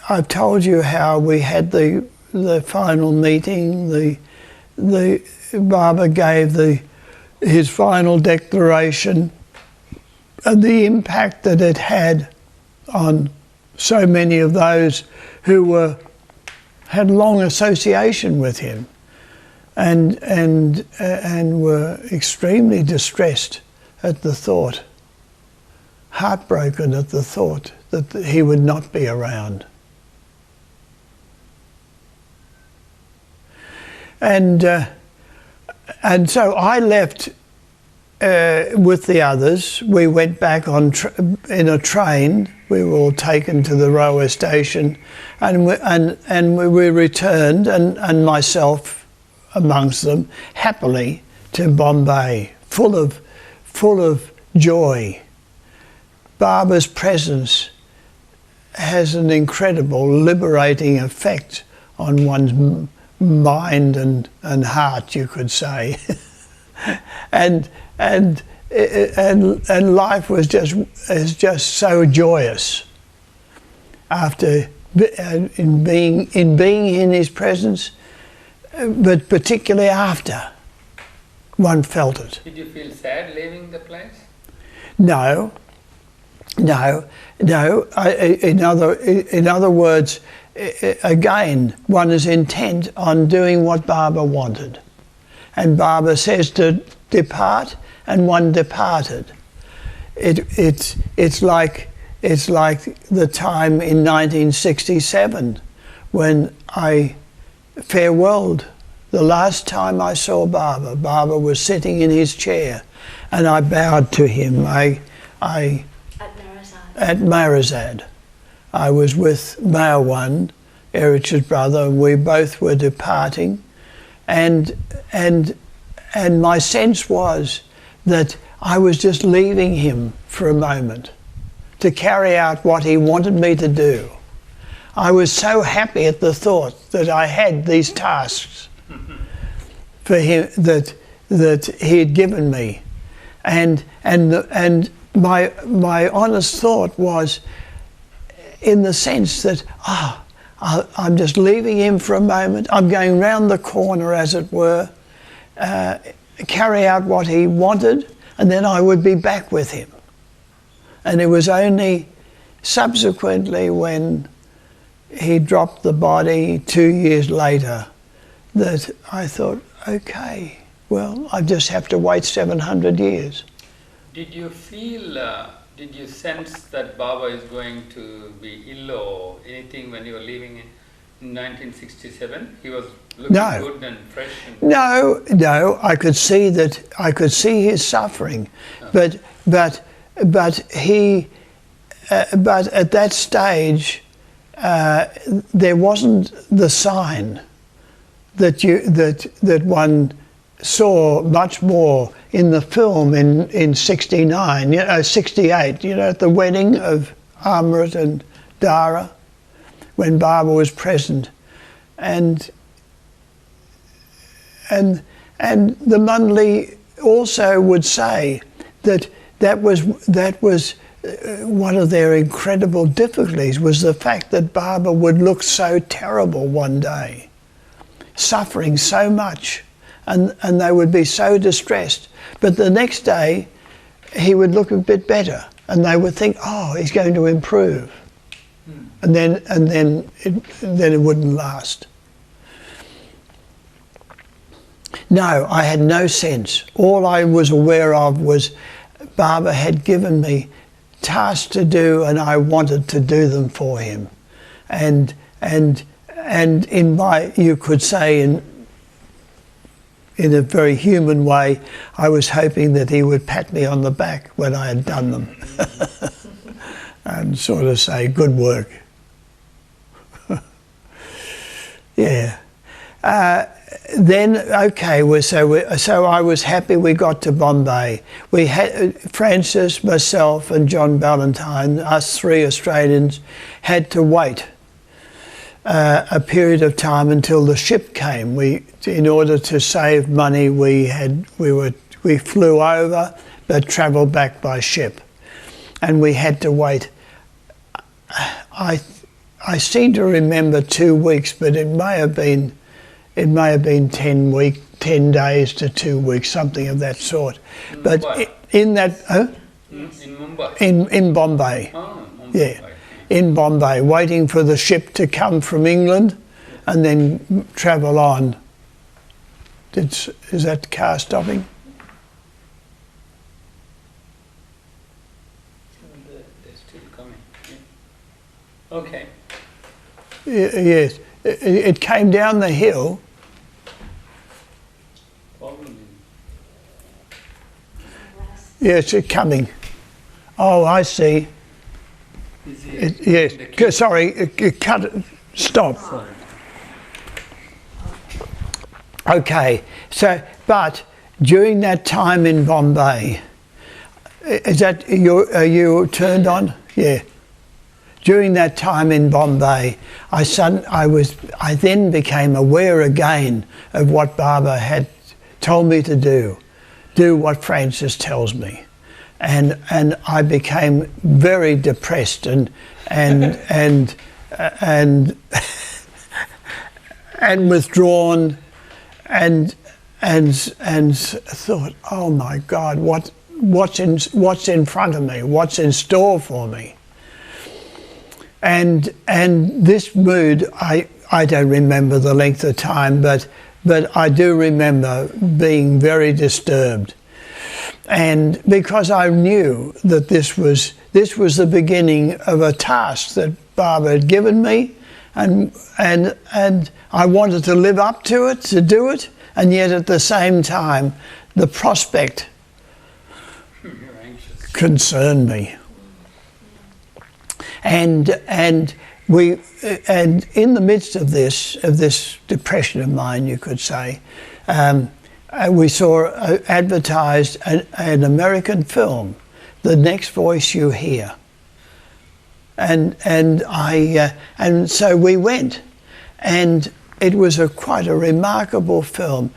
I've told you how we had the final meeting. The Baba gave his final declaration, and the impact that it had on so many of those who had long association with him, and were extremely distressed at the thought, heartbroken at the thought that he would not be around. And so I left with the others. We went back in a train. We were all taken to the railway station, and we returned, and myself amongst them, happily to Bombay, full of joy. Baba's presence has an incredible liberating effect on one's mind and heart, you could say. and life was just so joyous after being in his presence, but particularly after one felt it. Did you feel sad leaving the place? No. In other words, again, one is intent on doing what Baba wanted. And Baba says to depart, and one departed. It's like the time in 1967 when I farewelled. The last time I saw Baba, Baba was sitting in his chair, and I bowed to him. At Marizad. I was with Marwan, Erich's brother, and we both were departing, and my sense was that I was just leaving him for a moment to carry out what he wanted me to do. I was so happy at the thought that I had these tasks for him that he had given me, and my honest thought was, in the sense that, I'm just leaving him for a moment, I'm going round the corner, as it were, carry out what he wanted, and then I would be back with him. And it was only subsequently, when he dropped the body 2 years later, that I thought, okay, well, I just have to wait 700 years. Did you feel, did you sense that Baba is going to be ill or anything when you were leaving in 1967? He was looking good and fresh. No, I could see that. I could see his suffering, but he, but at that stage, there wasn't the sign that one saw much more in the film in 69, 68, at the wedding of Amrit and Dara, when Baba was present, and the Mundley also would say that was one of their incredible difficulties, was the fact that Baba would look so terrible one day, suffering so much, and they would be so distressed. But the next day, he would look a bit better, and they would think, oh, he's going to improve. And then it wouldn't last. No, I had no sense. All I was aware of was Baba had given me tasks to do, and I wanted to do them for him. And in my, you could say, in a very human way, I was hoping that he would pat me on the back when I had done them and sort of say, good work. Yeah. Then, okay, so I was happy we got to Bombay. We had, Francis, myself and John Ballantyne, us three Australians, had to wait a period of time until the ship came. In order to save money, we flew over, but travelled back by ship, and we had to wait. I I seem to remember 2 weeks, but it may have been 10 days to 2 weeks, something of that sort. But in that, in Mumbai. in Bombay, Oh, Mumbai. yeah, in Bombay, waiting for the ship to come from England, and then travel on. Is that car stopping? They're still coming. Yeah. Okay. Yes, it came down the hill. Problem Yes, it's coming. Oh, I see. is Yes, the key. sorry, cut it. Stop. Sorry. Okay, so, but during that time in Bombay, is that are you turned on? Yeah. During that time in Bombay, I then became aware again of what Baba had told me to do what Francis tells me, and I became very depressed and withdrawn, and thought, oh my God, what's in front of me? What's in store for me? And this mood, I don't remember the length of time, but I do remember being very disturbed, and because I knew that this was the beginning of a task that Baba had given me, and I wanted to live up to it, to do it, and yet at the same time, the prospect You're anxious. concerned me. And in the midst of this depression of mine, you could say, we saw advertised an American film, The Next Voice You Hear, and so we went, and it was quite a remarkable film.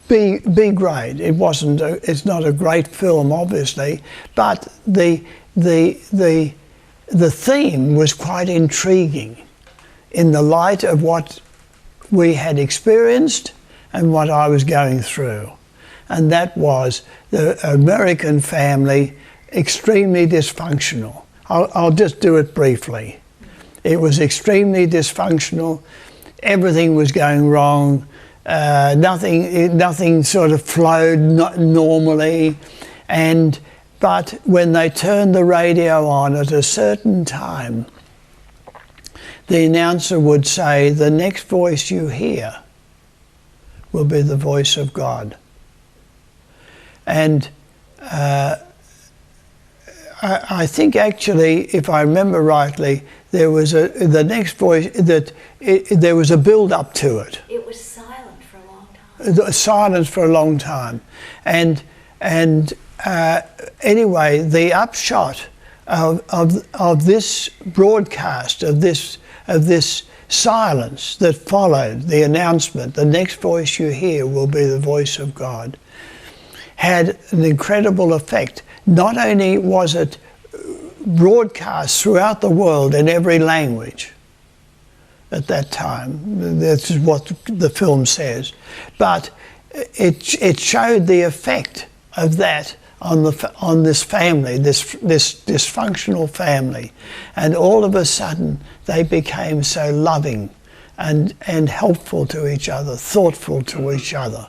Be great. It's not a great film, obviously, but the theme was quite intriguing in the light of what we had experienced and what I was going through. And that was the American family, extremely dysfunctional. I'll just do it briefly. It was extremely dysfunctional. Everything was going wrong. Nothing sort of flowed normally. But when they turned the radio on at a certain time, the announcer would say, the next voice you hear will be the voice of God. And I think actually, if I remember rightly, there was the next voice there was a build up to it. It was silent for a long time. Silence for a long time, and anyway, the upshot of this broadcast, of this silence that followed the announcement, the next voice you hear will be the voice of God, had an incredible effect. Not only was it broadcast throughout the world in every language at that time, this is what the film says, but it showed the effect of that on this family, this dysfunctional family, and all of a sudden they became so loving and helpful to each other, thoughtful to each other,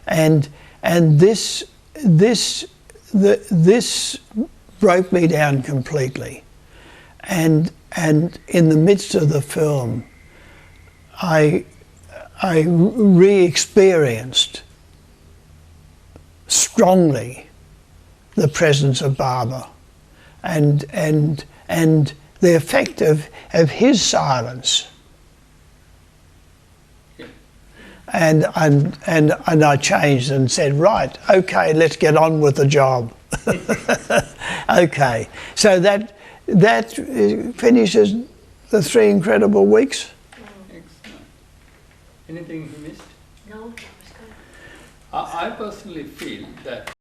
and this broke me down completely, and in the midst of the film, I re-experienced strongly the presence of Baba, and the effect of his silence. And I changed and said, right, okay, let's get on with the job. Okay, so that finishes the 3 incredible weeks. Excellent. Anything you missed? No, that was good. I personally feel that